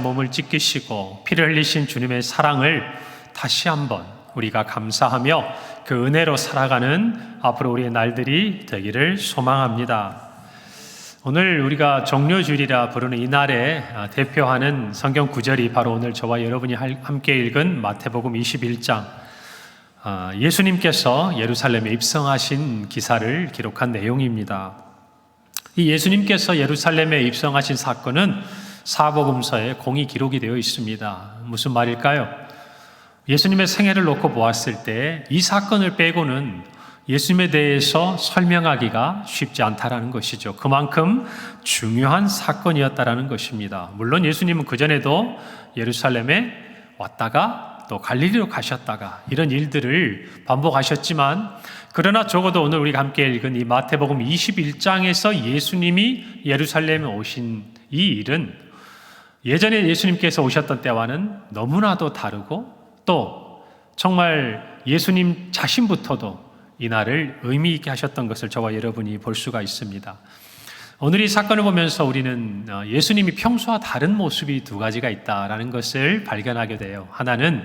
몸을 찢기시고 피를 흘리신 주님의 사랑을 다시 한번 우리가 감사하며 그 은혜로 살아가는 앞으로 우리의 날들이 되기를 소망합니다. 오늘 우리가 종료주일이라 부르는 이 날에 대표하는 성경 구절이 바로 오늘 저와 여러분이 함께 읽은 마태복음 21장, 예수님께서 예루살렘에 입성하신 기사를 기록한 내용입니다. 이 예수님께서 예루살렘에 입성하신 사건은 사복음서에 공히 기록이 되어 있습니다. 무슨 말일까요? 예수님의 생애를 놓고 보았을 때 이 사건을 빼고는 예수님에 대해서 설명하기가 쉽지 않다라는 것이죠. 그만큼 중요한 사건이었다라는 것입니다. 물론 예수님은 그전에도 예루살렘에 왔다가 또 갈릴리로 가셨다가 이런 일들을 반복하셨지만, 그러나 적어도 오늘 우리가 함께 읽은 이 마태복음 21장에서 예수님이 예루살렘에 오신 이 일은 예전에 예수님께서 오셨던 때와는 너무나도 다르고, 또 정말 예수님 자신부터도 이 날을 의미 있게 하셨던 것을 저와 여러분이 볼 수가 있습니다. 오늘 이 사건을 보면서 우리는 예수님이 평소와 다른 모습이 두 가지가 있다라는 것을 발견하게 돼요. 하나는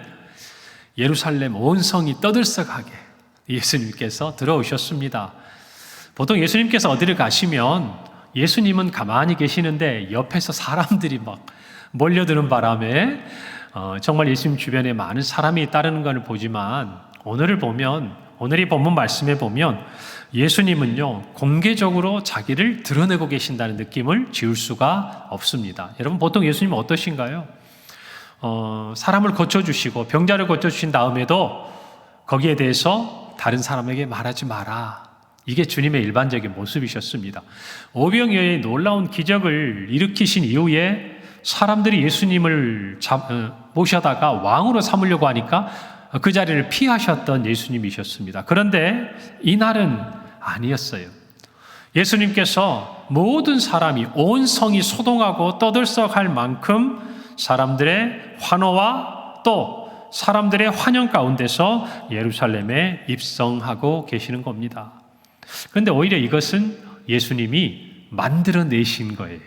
예루살렘 온 성이 떠들썩하게 예수님께서 들어오셨습니다. 보통 예수님께서 어디를 가시면 예수님은 가만히 계시는데 옆에서 사람들이 막 몰려드는 바람에 정말 예수님 주변에 많은 사람이 따르는 것을 보지만, 오늘 이 본문 말씀에 보면 예수님은요, 공개적으로 자기를 드러내고 계신다는 느낌을 지울 수가 없습니다. 여러분, 보통 예수님은 어떠신가요? 사람을 고쳐주시고 병자를 고쳐주신 다음에도 거기에 대해서 다른 사람에게 말하지 마라. 이게 주님의 일반적인 모습이셨습니다. 오병이어의 놀라운 기적을 일으키신 이후에 사람들이 예수님을 모셔다가 왕으로 삼으려고 하니까 그 자리를 피하셨던 예수님이셨습니다. 그런데 이날은 아니었어요. 예수님께서 모든 사람이, 온 성이 소동하고 떠들썩할 만큼 사람들의 환호와 또 사람들의 환영 가운데서 예루살렘에 입성하고 계시는 겁니다. 그런데 오히려 이것은 예수님이 만들어내신 거예요.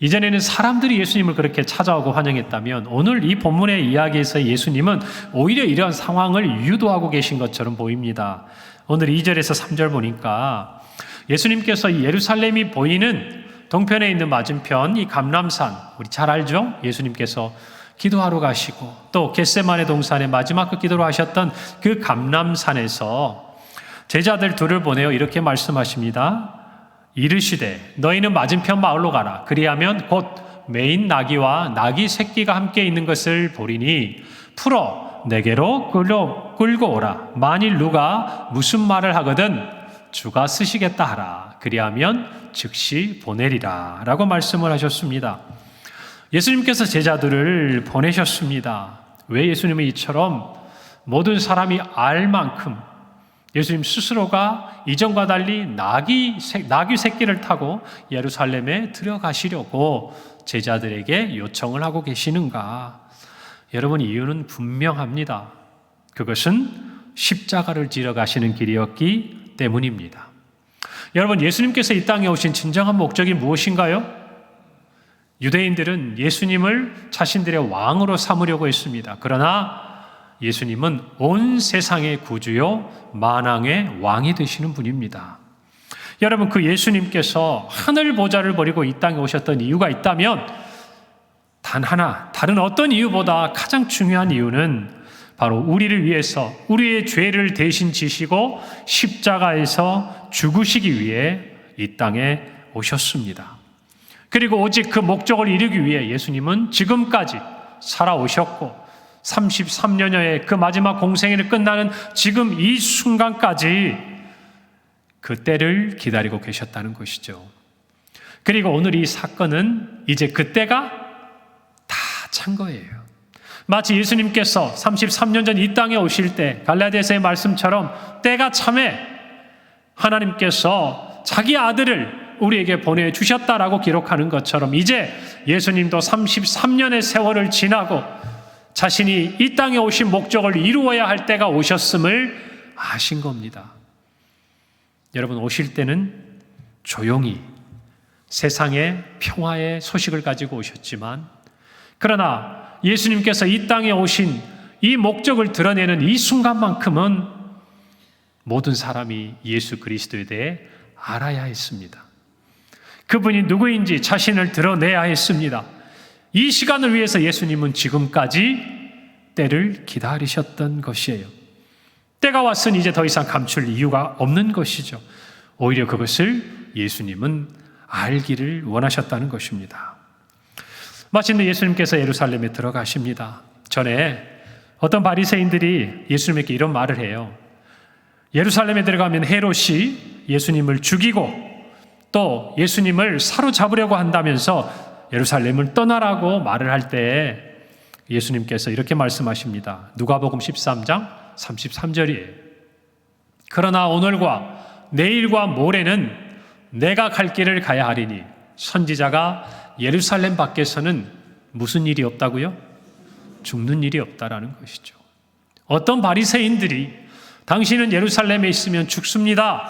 이전에는 사람들이 예수님을 그렇게 찾아오고 환영했다면, 오늘 이 본문의 이야기에서 예수님은 오히려 이런 상황을 유도하고 계신 것처럼 보입니다. 오늘 2절에서 3절 보니까 예수님께서 이 예루살렘이 보이는 동편에 있는 맞은편 이 감람산, 우리 잘 알죠? 예수님께서 기도하러 가시고 또 겟세마네 동산의 마지막 그 기도를 하셨던 그 감람산에서 제자들 둘을 보내어 이렇게 말씀하십니다. 이르시되 너희는 맞은편 마을로 가라. 그리하면 곧 매인 나귀와 나귀 새끼가 함께 있는 것을 보리니 풀어 내게로 끌고 오라. 만일 누가 무슨 말을 하거든 주가 쓰시겠다 하라. 그리하면 즉시 보내리라. 라고 말씀을 하셨습니다. 예수님께서 제자들을 보내셨습니다. 왜 예수님은 이처럼 모든 사람이 알 만큼 예수님 스스로가 이전과 달리 나귀 새끼를 타고 예루살렘에 들어가시려고 제자들에게 요청을 하고 계시는가? 여러분, 이유는 분명합니다. 그것은 십자가를 지러 가시는 길이었기 때문입니다. 여러분, 예수님께서 이 땅에 오신 진정한 목적이 무엇인가요? 유대인들은 예수님을 자신들의 왕으로 삼으려고 했습니다. 그러나 예수님은 온 세상의 구주요 만왕의 왕이 되시는 분입니다. 여러분, 그 예수님께서 하늘 보좌를 버리고 이 땅에 오셨던 이유가 있다면 단 하나, 다른 어떤 이유보다 가장 중요한 이유는 바로 우리를 위해서 우리의 죄를 대신 지시고 십자가에서 죽으시기 위해 이 땅에 오셨습니다. 그리고 오직 그 목적을 이루기 위해 예수님은 지금까지 살아오셨고 33년여의 그 마지막 공생애를 끝나는 지금 이 순간까지 그 때를 기다리고 계셨다는 것이죠. 그리고 오늘 이 사건은 이제 그 때가 다 찬 거예요. 마치 예수님께서 33년 전 이 땅에 오실 때 갈라디아서의 말씀처럼 때가 참에 하나님께서 자기 아들을 우리에게 보내주셨다라고 기록하는 것처럼 이제 예수님도 33년의 세월을 지나고 자신이 이 땅에 오신 목적을 이루어야 할 때가 오셨음을 아신 겁니다. 여러분, 오실 때는 조용히 세상의 평화의 소식을 가지고 오셨지만 그러나 예수님께서 이 땅에 오신 이 목적을 드러내는 이 순간만큼은 모든 사람이 예수 그리스도에 대해 알아야 했습니다. 그분이 누구인지 자신을 드러내야 했습니다. 이 시간을 위해서 예수님은 지금까지 때를 기다리셨던 것이에요. 때가 왔으니 이제 더 이상 감출 이유가 없는 것이죠. 오히려 그것을 예수님은 알기를 원하셨다는 것입니다. 마침내 예수님께서 예루살렘에 들어가십니다. 전에 어떤 바리새인들이 예수님에게 이런 말을 해요. 예루살렘에 들어가면 헤롯이 예수님을 죽이고 또 예수님을 사로잡으려고 한다면서 예루살렘을 떠나라고 말을 할 때 예수님께서 이렇게 말씀하십니다. 누가복음 13장 33절이에요. 그러나 오늘과 내일과 모레는 내가 갈 길을 가야 하리니 선지자가 예루살렘 밖에서는 무슨 일이 없다고요? 죽는 일이 없다라는 것이죠. 어떤 바리새인들이 당신은 예루살렘에 있으면 죽습니다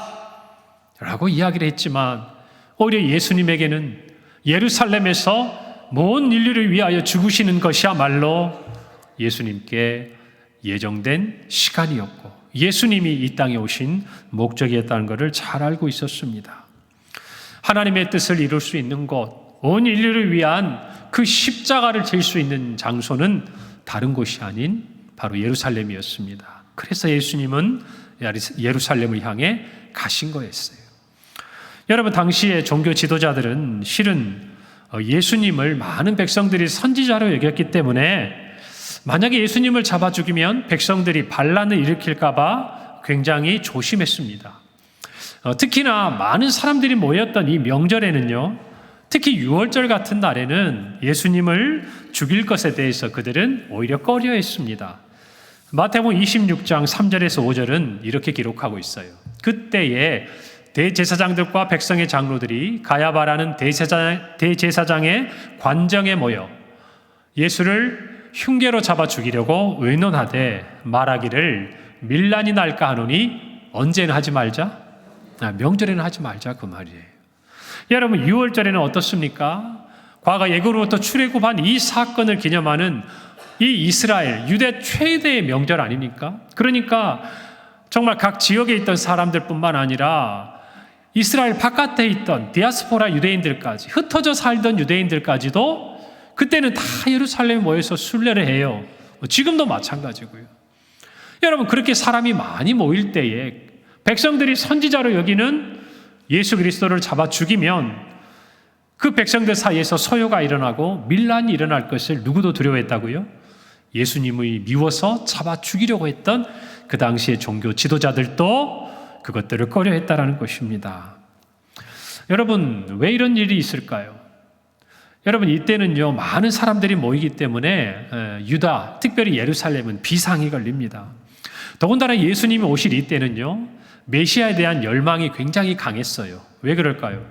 라고 이야기를 했지만 오히려 예수님에게는 예루살렘에서 온 인류를 위하여 죽으시는 것이야말로 예수님께 예정된 시간이었고 예수님이 이 땅에 오신 목적이었다는 것을 잘 알고 있었습니다. 하나님의 뜻을 이룰 수 있는 곳, 온 인류를 위한 그 십자가를 질 수 있는 장소는 다른 곳이 아닌 바로 예루살렘이었습니다. 그래서 예수님은 예루살렘을 향해 가신 거였어요. 여러분, 당시의 종교 지도자들은 실은 예수님을 많은 백성들이 선지자로 여겼기 때문에 만약에 예수님을 잡아 죽이면 백성들이 반란을 일으킬까 봐 굉장히 조심했습니다. 특히나 많은 사람들이 모였던 이 명절에는요, 특히 유월절 같은 날에는 예수님을 죽일 것에 대해서 그들은 오히려 꺼려했습니다. 마태복음 26장 3절에서 5절은 이렇게 기록하고 있어요. 그때에 대제사장들과 백성의 장로들이 가야바라는 대제사장의 관정에 모여 예수를 흉계로 잡아 죽이려고 의논하되 말하기를 밀란이 날까 하노니 언제는 하지 말자? 명절에는 하지 말자 그 말이에요. 여러분, 유월절에는 어떻습니까? 과거 예고로부터 출애굽한 이 사건을 기념하는 이 이스라엘 유대 최대의 명절 아닙니까? 그러니까 정말 각 지역에 있던 사람들뿐만 아니라 이스라엘 바깥에 있던 디아스포라 유대인들까지, 흩어져 살던 유대인들까지도 그때는 다 예루살렘에 모여서 순례를 해요. 지금도 마찬가지고요. 여러분, 그렇게 사람이 많이 모일 때에 백성들이 선지자로 여기는 예수 그리스도를 잡아 죽이면 그 백성들 사이에서 소요가 일어나고 밀란이 일어날 것을 누구도 두려워했다고요? 예수님이 미워서 잡아 죽이려고 했던 그 당시의 종교 지도자들도 그것들을 꺼려했다라는 것입니다. 여러분, 왜 이런 일이 있을까요? 여러분, 이때는요, 많은 사람들이 모이기 때문에 유다, 특별히 예루살렘은 비상이 걸립니다. 더군다나 예수님이 오실 이때는요, 메시아에 대한 열망이 굉장히 강했어요. 왜 그럴까요?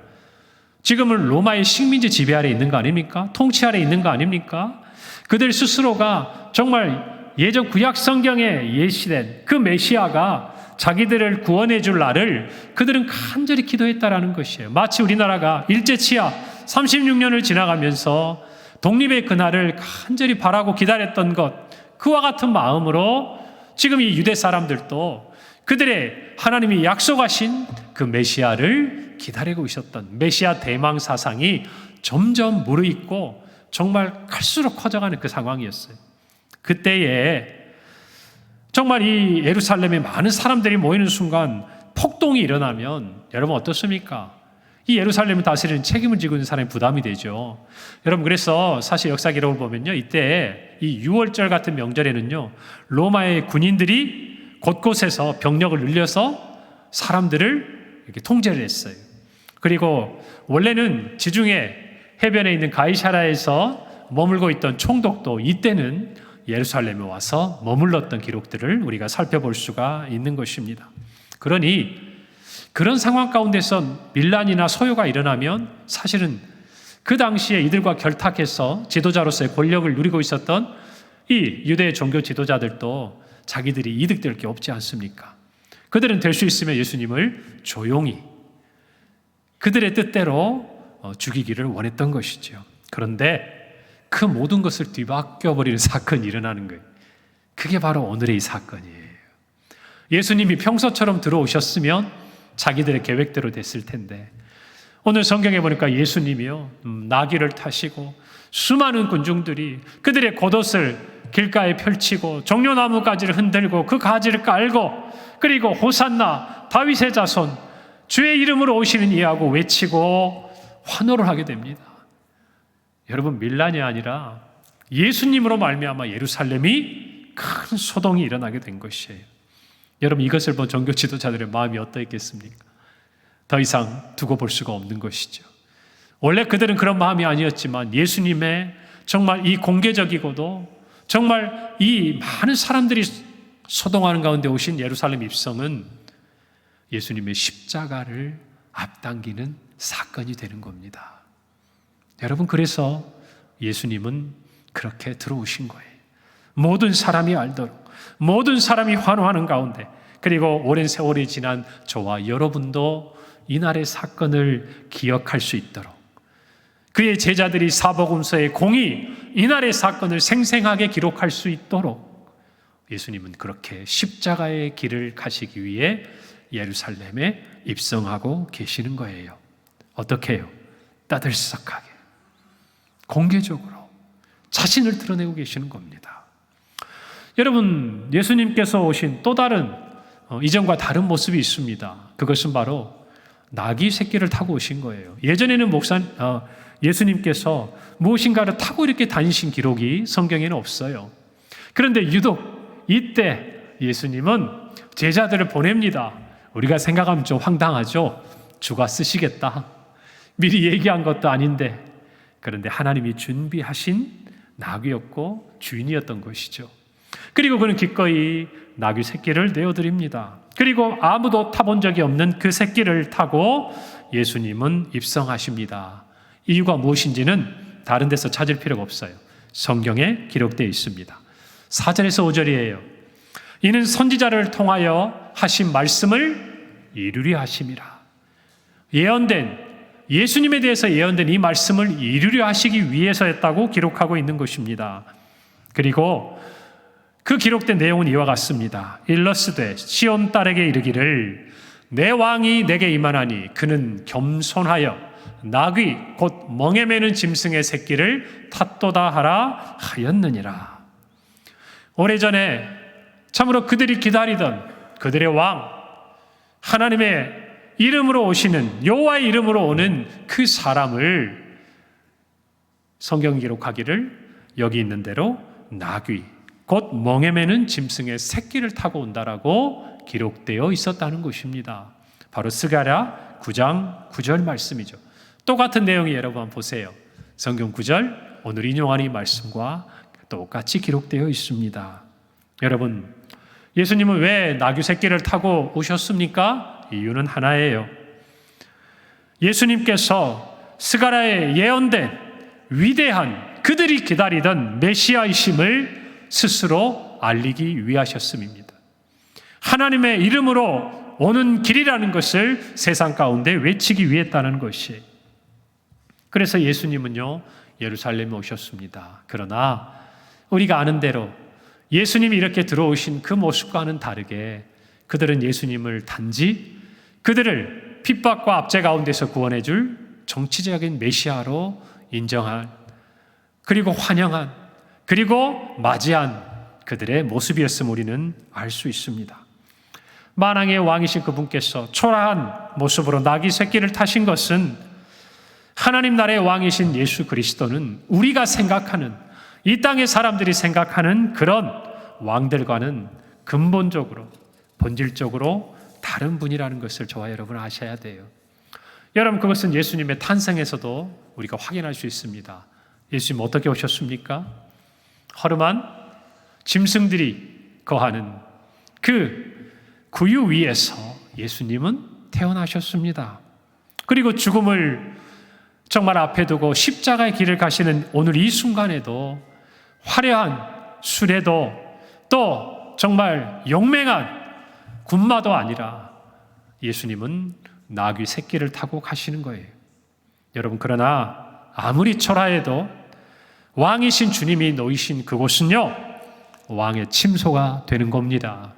지금은 로마의 식민지 지배 아래 있는 거 아닙니까? 통치 아래 있는 거 아닙니까? 그들 스스로가 정말 예전 구약 성경에 예시된 그 메시아가 자기들을 구원해 줄 날을 그들은 간절히 기도했다라는 것이에요. 마치 우리나라가 일제치하 36년을 지나가면서 독립의 그날을 간절히 바라고 기다렸던 것, 그와 같은 마음으로 지금 이 유대 사람들도 그들의 하나님이 약속하신 그 메시아를 기다리고 있었던 메시아 대망 사상이 점점 무르익고 정말 갈수록 커져가는 그 상황이었어요. 그때에 정말 이 예루살렘에 많은 사람들이 모이는 순간 폭동이 일어나면 여러분 어떻습니까? 이 예루살렘을 다스리는 책임을 지고 있는 사람이 부담이 되죠. 여러분, 그래서 사실 역사 기록을 보면요, 이때 이 유월절 같은 명절에는요, 로마의 군인들이 곳곳에서 병력을 늘려서 사람들을 이렇게 통제를 했어요. 그리고 원래는 지중해 해변에 있는 가이사라에서 머물고 있던 총독도 이때는 예루살렘에 와서 머물렀던 기록들을 우리가 살펴볼 수가 있는 것입니다. 그러니 그런 상황 가운데서 밀란이나 소요가 일어나면 사실은 그 당시에 이들과 결탁해서 지도자로서의 권력을 누리고 있었던 이 유대 종교 지도자들도 자기들이 이득될 게 없지 않습니까? 그들은 될 수 있으면 예수님을 조용히 그들의 뜻대로 죽이기를 원했던 것이죠. 그런데 그 모든 것을 뒤바뀌어버리는 사건이 일어나는 거예요. 그게 바로 오늘의 이 사건이에요. 예수님이 평소처럼 들어오셨으면 자기들의 계획대로 됐을 텐데, 오늘 성경에 보니까 예수님이요, 나귀를 타시고 수많은 군중들이 그들의 겉옷을 길가에 펼치고 종려나무 가지를 흔들고 그 가지를 깔고, 그리고 호산나 다윗의 자손 주의 이름으로 오시는 이하고 외치고 환호를 하게 됩니다. 여러분, 밀란이 아니라 예수님으로 말미암아 예루살렘이 큰 소동이 일어나게 된 것이에요. 여러분, 이것을 본 종교 지도자들의 마음이 어떠했겠습니까? 더 이상 두고 볼 수가 없는 것이죠. 원래 그들은 그런 마음이 아니었지만 예수님의 정말 이 공개적이고도 정말 이 많은 사람들이 소동하는 가운데 오신 예루살렘 입성은 예수님의 십자가를 앞당기는 사건이 되는 겁니다. 여러분, 그래서 예수님은 그렇게 들어오신 거예요. 모든 사람이 알도록, 모든 사람이 환호하는 가운데, 그리고 오랜 세월이 지난 저와 여러분도 이날의 사건을 기억할 수 있도록, 그의 제자들이 사복음서의 공히 이날의 사건을 생생하게 기록할 수 있도록 예수님은 그렇게 십자가의 길을 가시기 위해 예루살렘에 입성하고 계시는 거예요. 어떻게 해요? 따들썩하게, 공개적으로 자신을 드러내고 계시는 겁니다. 여러분, 예수님께서 오신 또 다른 이전과 다른 모습이 있습니다. 그것은 바로 나귀 새끼를 타고 오신 거예요. 예전에는 예수님께서 무엇인가를 타고 이렇게 다니신 기록이 성경에는 없어요. 그런데 유독 이때 예수님은 제자들을 보냅니다. 우리가 생각하면 좀 황당하죠. 주가 쓰시겠다, 미리 얘기한 것도 아닌데. 그런데 하나님이 준비하신 나귀였고 주인이었던 것이죠. 그리고 그는 기꺼이 나귀 새끼를 내어드립니다. 그리고 아무도 타본 적이 없는 그 새끼를 타고 예수님은 입성하십니다. 이유가 무엇인지는 다른 데서 찾을 필요가 없어요. 성경에 기록되어 있습니다. 4절에서 5절이에요. 이는 선지자를 통하여 하신 말씀을 이루려 하심이라. 예언된, 예수님에 대해서 예언된 이 말씀을 이루려 하시기 위해서였다고 기록하고 있는 것입니다. 그리고 그 기록된 내용은 이와 같습니다. 일러스되 시온 딸에게 이르기를 내 왕이 내게 임하나니 그는 겸손하여 나귀 곧 멍에 매는 짐승의 새끼를 탔도다 하라 하였느니라. 오래전에 참으로 그들이 기다리던 그들의 왕, 하나님의 이름으로 오시는, 여호와의 이름으로 오는 그 사람을 성경 기록하기를 여기 있는 대로 나귀 곧 멍에 매는 짐승의 새끼를 타고 온다라고 기록되어 있었다는 것입니다. 바로 스가랴 9장 9절 말씀이죠. 똑같은 내용이 여러분 한번 보세요. 성경 9절, 오늘 인용하는 이 말씀과 똑같이 기록되어 있습니다. 여러분, 예수님은 왜 나귀 새끼를 타고 오셨습니까? 이유는 하나예요. 예수님께서 스가랴에 예언된 위대한, 그들이 기다리던 메시아이심을 스스로 알리기 위하셨음입니다. 하나님의 이름으로 오는 길이라는 것을 세상 가운데 외치기 위했다는 것이. 그래서 예수님은요, 예루살렘에 오셨습니다. 그러나 우리가 아는 대로 예수님이 이렇게 들어오신 그 모습과는 다르게 그들은 예수님을 단지 그들을 핍박과 압제 가운데서 구원해 줄 정치적인 메시아로 인정한, 그리고 환영한, 그리고 맞이한 그들의 모습이었음을 우리는 알 수 있습니다. 만왕의 왕이신 그분께서 초라한 모습으로 나귀 새끼를 타신 것은 하나님 나라의 왕이신 예수 그리스도는 우리가 생각하는, 이 땅의 사람들이 생각하는 그런 왕들과는 근본적으로, 본질적으로 다른 분이라는 것을 저와 여러분 아셔야 돼요. 여러분, 그것은 예수님의 탄생에서도 우리가 확인할 수 있습니다. 예수님 어떻게 오셨습니까? 허름한 짐승들이 거하는 그 구유 위에서 예수님은 태어나셨습니다. 그리고 죽음을 정말 앞에 두고 십자가의 길을 가시는 오늘 이 순간에도 화려한 수레도 또 정말 용맹한 군마도 아니라 예수님은 나귀 새끼를 타고 가시는 거예요. 여러분, 그러나 아무리 초라해도 왕이신 주님이 놓이신 그곳은요, 왕의 침소가 되는 겁니다.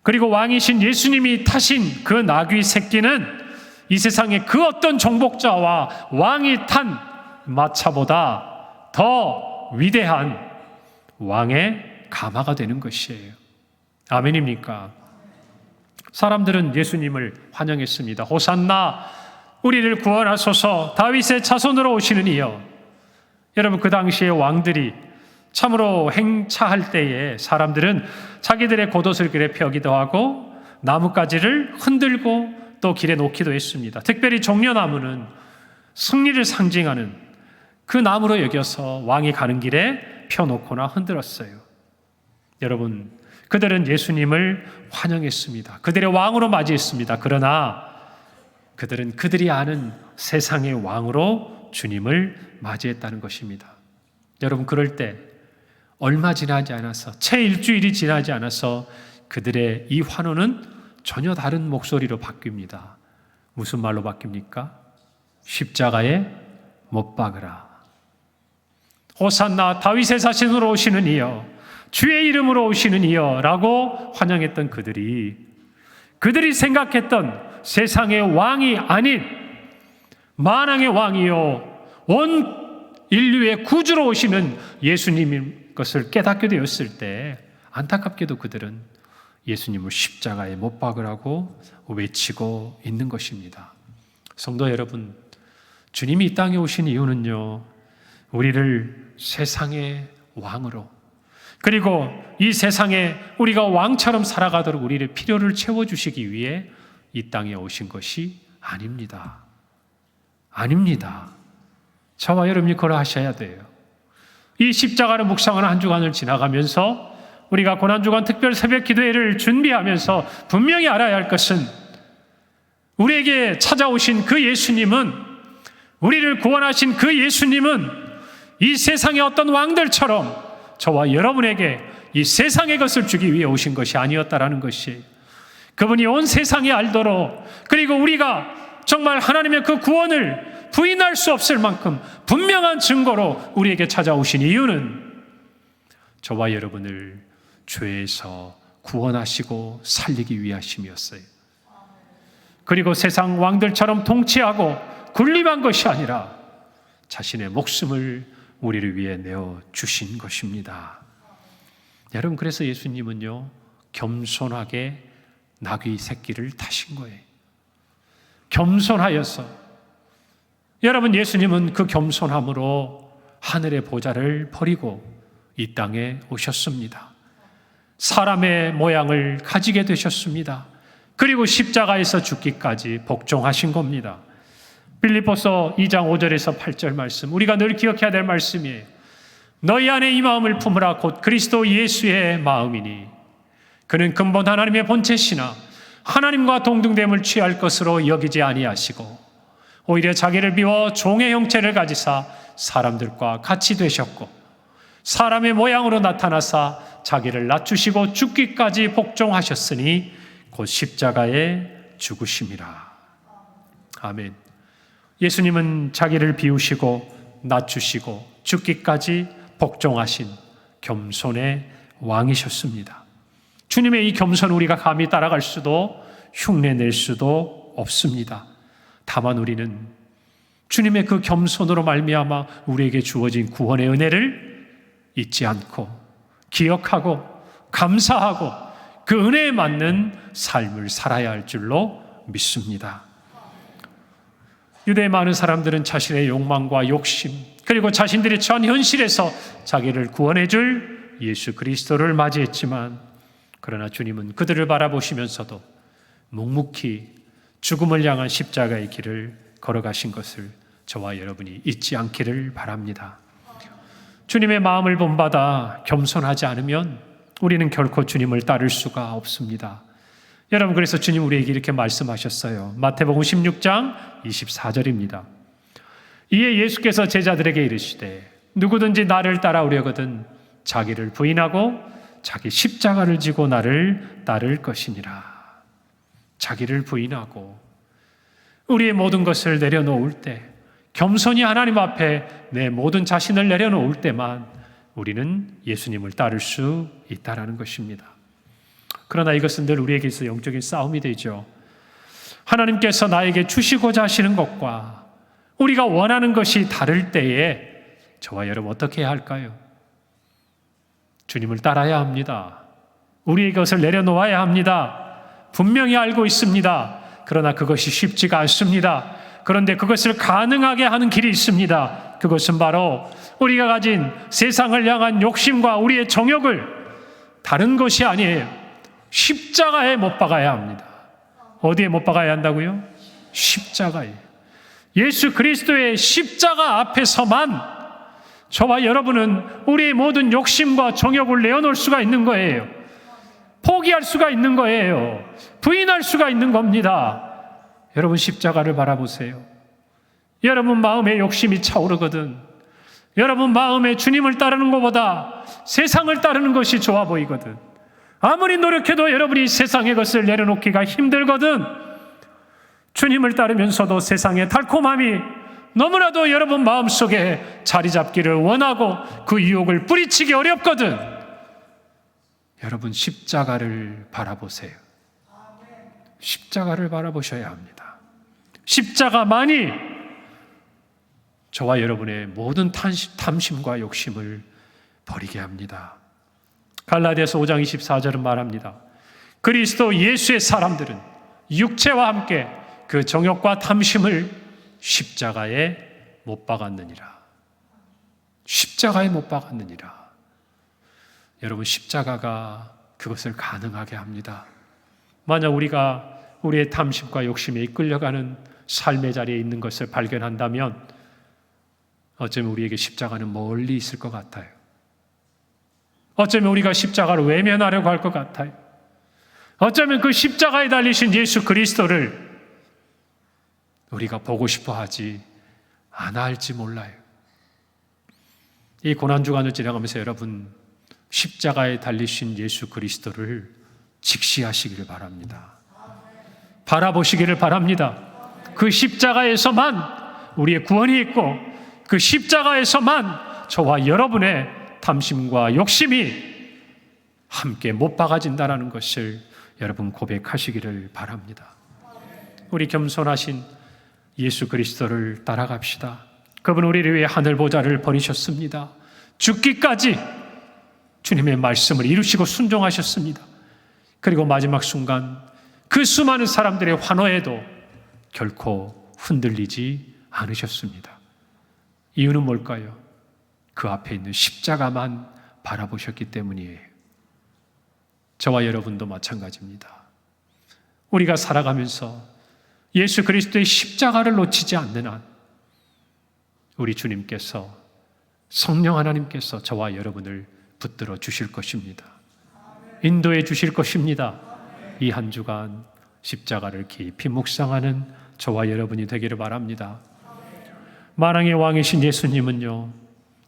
그리고 왕이신 예수님이 타신 그 나귀 새끼는 이 세상의 그 어떤 정복자와 왕이 탄 마차보다 더 위대한 왕의 가마가 되는 것이에요. 아멘입니까? 사람들은 예수님을 환영했습니다. 호산나, 우리를 구원하소서, 다윗의 자손으로 오시는 이여. 여러분, 그 당시에 왕들이 참으로 행차할 때에 사람들은 자기들의 겉옷을 길에 펴기도 하고 나뭇가지를 흔들고 또 길에 놓기도 했습니다. 특별히 종려나무는 승리를 상징하는 그 나무로 여겨서 왕이 가는 길에 펴놓거나 흔들었어요. 여러분, 그들은 예수님을 환영했습니다. 그들의 왕으로 맞이했습니다. 그러나 그들은 그들이 아는 세상의 왕으로 주님을 맞이했다는 것입니다. 여러분, 그럴 때 얼마 지나지 않아서, 채 일주일이 지나지 않아서 그들의 이 환호는 전혀 다른 목소리로 바뀝니다. 무슨 말로 바뀝니까? 십자가에 못 박으라. 호산나, 다윗의 자손으로 오시는 이여, 주의 이름으로 오시는 이여 라고 환영했던 그들이 생각했던 세상의 왕이 아닌 만왕의 왕이요 온 인류의 구주로 오시는 예수님인 것을 깨닫게 되었을 때 안타깝게도 그들은 예수님을 십자가에 못 박으라고 외치고 있는 것입니다. 성도 여러분, 주님이 이 땅에 오신 이유는요, 우리를 세상의 왕으로, 그리고 이 세상에 우리가 왕처럼 살아가도록 우리의 필요를 채워주시기 위해 이 땅에 오신 것이 아닙니다. 아닙니다. 저와 여러분이 그걸 하셔야 돼요. 이 십자가를 묵상하는 한 주간을 지나가면서 우리가 고난주간 특별 새벽 기도회를 준비하면서 분명히 알아야 할 것은, 우리에게 찾아오신 그 예수님은, 우리를 구원하신 그 예수님은 이 세상의 어떤 왕들처럼 저와 여러분에게 이 세상의 것을 주기 위해 오신 것이 아니었다라는 것이, 그분이 온 세상이 알도록, 그리고 우리가 정말 하나님의 그 구원을 부인할 수 없을 만큼 분명한 증거로 우리에게 찾아오신 이유는 저와 여러분을 죄에서 구원하시고 살리기 위하심이었어요. 그리고 세상 왕들처럼 통치하고 군림한 것이 아니라 자신의 목숨을 우리를 위해 내어주신 것입니다. 여러분, 그래서 예수님은요, 겸손하게 나귀 새끼를 타신 거예요. 겸손하여서. 여러분, 예수님은 그 겸손함으로 하늘의 보좌를 버리고 이 땅에 오셨습니다. 사람의 모양을 가지게 되셨습니다. 그리고 십자가에서 죽기까지 복종하신 겁니다. 빌립보서 2장 5절에서 8절 말씀, 우리가 늘 기억해야 될 말씀이에요. 너희 안에 이 마음을 품으라. 곧 그리스도 예수의 마음이니 그는 근본 하나님의 본체시나 하나님과 동등됨을 취할 것으로 여기지 아니하시고 오히려 자기를 비워 종의 형체를 가지사 사람들과 같이 되셨고 사람의 모양으로 나타나사 자기를 낮추시고 죽기까지 복종하셨으니 곧 십자가에 죽으심이라. 아멘. 예수님은 자기를 비우시고 낮추시고 죽기까지 복종하신 겸손의 왕이셨습니다. 주님의 이 겸손 우리가 감히 따라갈 수도 흉내낼 수도 없습니다. 다만 우리는 주님의 그 겸손으로 말미암아 우리에게 주어진 구원의 은혜를 잊지 않고 기억하고 감사하고 그 은혜에 맞는 삶을 살아야 할 줄로 믿습니다. 유대의 많은 사람들은 자신의 욕망과 욕심 그리고 자신들이 처한 현실에서 자기를 구원해 줄 예수 그리스도를 맞이했지만 그러나 주님은 그들을 바라보시면서도 묵묵히 죽음을 향한 십자가의 길을 걸어가신 것을 저와 여러분이 잊지 않기를 바랍니다. 주님의 마음을 본받아 겸손하지 않으면 우리는 결코 주님을 따를 수가 없습니다. 여러분, 그래서 주님 우리에게 이렇게 말씀하셨어요. 마태복음 16장 24절입니다. 이에 예수께서 제자들에게 이르시되 누구든지 나를 따라오려거든 자기를 부인하고 자기 십자가를 지고 나를 따를 것이니라. 자기를 부인하고 우리의 모든 것을 내려놓을 때 겸손히 하나님 앞에 내 모든 자신을 내려놓을 때만 우리는 예수님을 따를 수 있다라는 것입니다. 그러나 이것은 늘 우리에게 있어 영적인 싸움이 되죠. 하나님께서 나에게 주시고자 하시는 것과 우리가 원하는 것이 다를 때에 저와 여러분 어떻게 해야 할까요? 주님을 따라야 합니다. 우리의 것을 내려놓아야 합니다. 분명히 알고 있습니다. 그러나 그것이 쉽지가 않습니다. 그런데 그것을 가능하게 하는 길이 있습니다. 그것은 바로 우리가 가진 세상을 향한 욕심과 우리의 정욕을 다른 것이 아니에요. 십자가에 못 박아야 합니다. 어디에 못 박아야 한다고요? 십자가에. 예수 그리스도의 십자가 앞에서만 저와 여러분은 우리의 모든 욕심과 정욕을 내어놓을 수가 있는 거예요. 포기할 수가 있는 거예요. 부인할 수가 있는 겁니다. 여러분 십자가를 바라보세요. 여러분 마음에 욕심이 차오르거든 여러분 마음에 주님을 따르는 것보다 세상을 따르는 것이 좋아 보이거든 아무리 노력해도 여러분이 세상의 것을 내려놓기가 힘들거든 주님을 따르면서도 세상의 달콤함이 너무나도 여러분 마음속에 자리 잡기를 원하고 그 유혹을 뿌리치기 어렵거든 여러분 십자가를 바라보세요. 십자가를 바라보셔야 합니다. 십자가만이 저와 여러분의 모든 탐심과 욕심을 버리게 합니다. 갈라디아서 5장 24절은 말합니다. 그리스도 예수의 사람들은 육체와 함께 그 정욕과 탐심을 십자가에 못 박았느니라. 십자가에 못 박았느니라. 여러분 십자가가 그것을 가능하게 합니다. 만약 우리가 우리의 탐심과 욕심에 이끌려가는 삶의 자리에 있는 것을 발견한다면 어쩌면 우리에게 십자가는 멀리 있을 것 같아요. 어쩌면 우리가 십자가를 외면하려고 할 것 같아요. 어쩌면 그 십자가에 달리신 예수 그리스도를 우리가 보고 싶어 하지 않아 할지 몰라요. 이 고난주간을 지나가면서 여러분 십자가에 달리신 예수 그리스도를 직시하시기를 바랍니다. 바라보시기를 바랍니다. 그 십자가에서만 우리의 구원이 있고 그 십자가에서만 저와 여러분의 탐심과 욕심이 함께 못 박아진다는 것을 여러분 고백하시기를 바랍니다. 우리 겸손하신 예수 그리스도를 따라갑시다. 그분 우리를 위해 하늘 보좌를 버리셨습니다. 죽기까지 주님의 말씀을 이루시고 순종하셨습니다. 그리고 마지막 순간 그 수많은 사람들의 환호에도 결코 흔들리지 않으셨습니다. 이유는 뭘까요? 그 앞에 있는 십자가만 바라보셨기 때문이에요. 저와 여러분도 마찬가지입니다. 우리가 살아가면서 예수 그리스도의 십자가를 놓치지 않는 한 우리 주님께서 성령 하나님께서 저와 여러분을 붙들어 주실 것입니다. 인도해 주실 것입니다. 이 한 주간 십자가를 깊이 묵상하는 저와 여러분이 되기를 바랍니다. 만왕의 왕이신 예수님은요,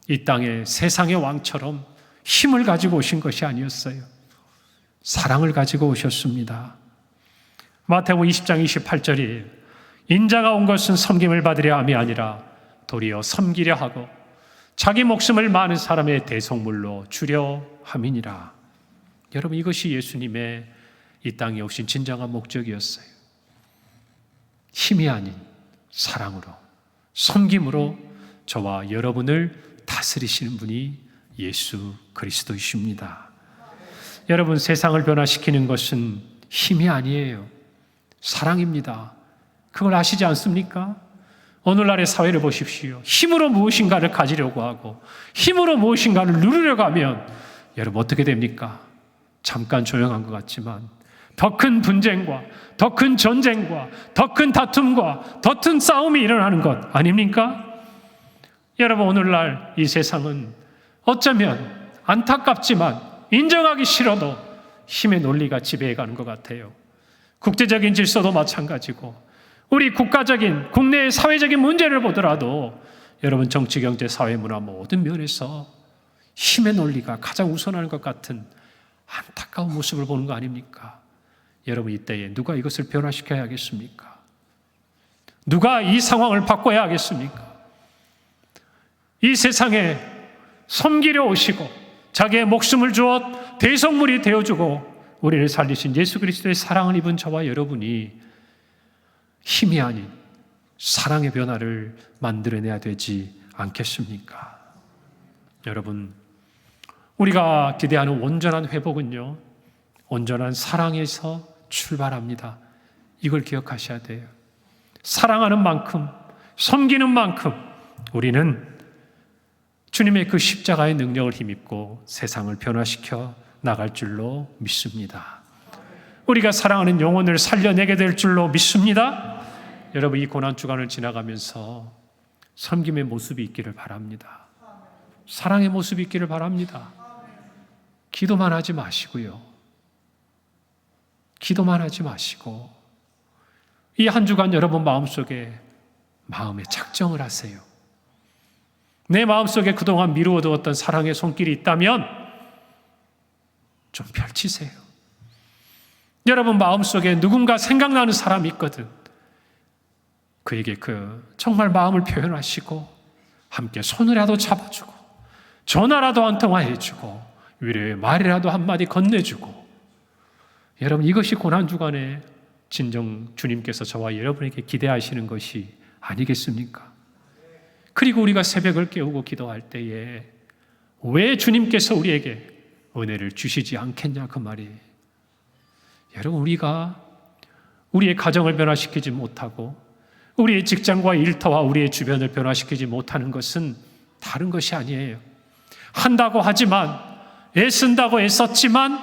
이 땅에 세상의 왕처럼 힘을 가지고 오신 것이 아니었어요. 사랑을 가지고 오셨습니다. 마태복음 20장 28절이 인자가 온 것은 섬김을 받으려 함이 아니라 도리어 섬기려 하고 자기 목숨을 많은 사람의 대속물로 주려 함이니라. 여러분 이것이 예수님의 이 땅에 오신 진정한 목적이었어요. 힘이 아닌 사랑으로 섬김으로 저와 여러분을 다스리시는 분이 예수 그리스도이십니다. 여러분 세상을 변화시키는 것은 힘이 아니에요. 사랑입니다. 그걸 아시지 않습니까? 오늘날의 사회를 보십시오. 힘으로 무엇인가를 가지려고 하고 힘으로 무엇인가를 누리려고 하면 여러분 어떻게 됩니까? 잠깐 조용한 것 같지만 더 큰 분쟁과 더 큰 전쟁과 더 큰 다툼과 더 큰 싸움이 일어나는 것 아닙니까? 여러분 오늘날 이 세상은 어쩌면 안타깝지만 인정하기 싫어도 힘의 논리가 지배해가는 것 같아요. 국제적인 질서도 마찬가지고 우리 국가적인 국내의 사회적인 문제를 보더라도 여러분 정치, 경제, 사회, 문화 모든 면에서 힘의 논리가 가장 우선하는 것 같은 안타까운 모습을 보는 거 아닙니까? 여러분 이때에 누가 이것을 변화시켜야 하겠습니까? 누가 이 상황을 바꿔야 하겠습니까? 이 세상에 섬기려 오시고 자기의 목숨을 주어 대속물이 되어주고 우리를 살리신 예수 그리스도의 사랑을 입은 저와 여러분이 힘이 아닌 사랑의 변화를 만들어내야 되지 않겠습니까? 여러분, 우리가 기대하는 온전한 회복은요, 온전한 사랑에서 출발합니다. 이걸 기억하셔야 돼요. 사랑하는 만큼, 섬기는 만큼 우리는 주님의 그 십자가의 능력을 힘입고 세상을 변화시켜 나갈 줄로 믿습니다. 우리가 사랑하는 영혼을 살려내게 될 줄로 믿습니다. 여러분, 이 고난주간을 지나가면서 섬김의 모습이 있기를 바랍니다. 사랑의 모습이 있기를 바랍니다. 기도만 하지 마시고요. 기도만 하지 마시고 이 한 주간 여러분 마음속에 마음에 작정을 하세요. 내 마음속에 그동안 미루어두었던 사랑의 손길이 있다면 좀 펼치세요. 여러분 마음속에 누군가 생각나는 사람이 있거든. 그에게 정말 마음을 표현하시고 함께 손이라도 잡아주고 전화라도 한 통화해주고 위로의 말이라도 한마디 건네주고, 여러분 이것이 고난주간에 진정 주님께서 저와 여러분에게 기대하시는 것이 아니겠습니까? 그리고 우리가 새벽을 깨우고 기도할 때에 왜 주님께서 우리에게 은혜를 주시지 않겠냐 그 말이에요. 여러분, 우리가 우리의 가정을 변화시키지 못하고 우리의 직장과 일터와 우리의 주변을 변화시키지 못하는 것은 다른 것이 아니에요. 한다고 하지만, 애쓴다고 애썼지만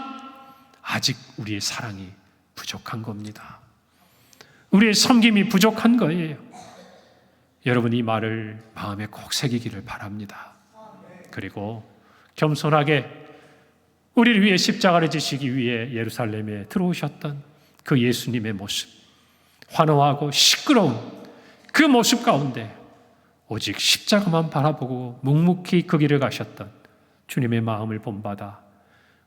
아직 우리의 사랑이 부족한 겁니다. 우리의 섬김이 부족한 거예요. 여러분, 이 말을 마음에 꼭 새기기를 바랍니다. 그리고 겸손하게 우리를 위해 십자가를 지시기 위해 예루살렘에 들어오셨던 그 예수님의 모습, 환호하고 시끄러운 그 모습 가운데 오직 십자가만 바라보고 묵묵히 그 길을 가셨던 주님의 마음을 본받아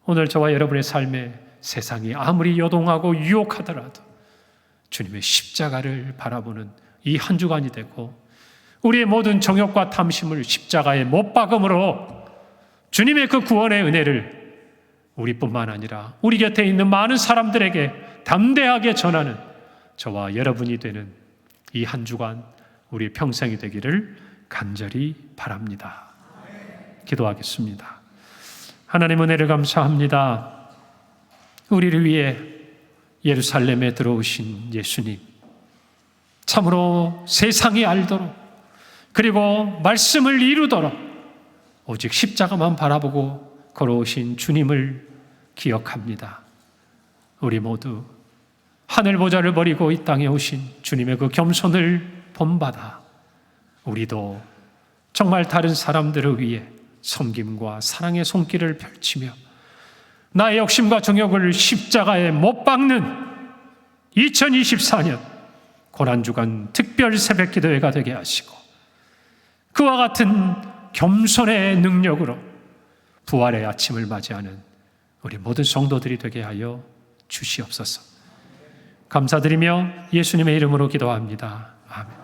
오늘 저와 여러분의 삶에 세상이 아무리 요동하고 유혹하더라도 주님의 십자가를 바라보는 이 한 주간이 되고, 우리의 모든 정욕과 탐심을 십자가에 못 박음으로 주님의 그 구원의 은혜를 우리뿐만 아니라 우리 곁에 있는 많은 사람들에게 담대하게 전하는 저와 여러분이 되는 이 한 주간 우리 평생이 되기를 간절히 바랍니다. 기도하겠습니다. 하나님, 은혜를 감사합니다. 우리를 위해 예루살렘에 들어오신 예수님, 참으로 세상이 알도록, 그리고 말씀을 이루도록 오직 십자가만 바라보고 걸어오신 주님을 기억합니다. 우리 모두 하늘 보좌를 버리고 이 땅에 오신 주님의 그 겸손을 본받아 우리도 정말 다른 사람들을 위해 섬김과 사랑의 손길을 펼치며 나의 욕심과 정욕을 십자가에 못 박는 2024년 고난주간 특별 새벽 기도회가 되게 하시고, 그와 같은 겸손의 능력으로 부활의 아침을 맞이하는 우리 모든 성도들이 되게 하여 주시옵소서. 감사드리며 예수님의 이름으로 기도합니다. 아멘.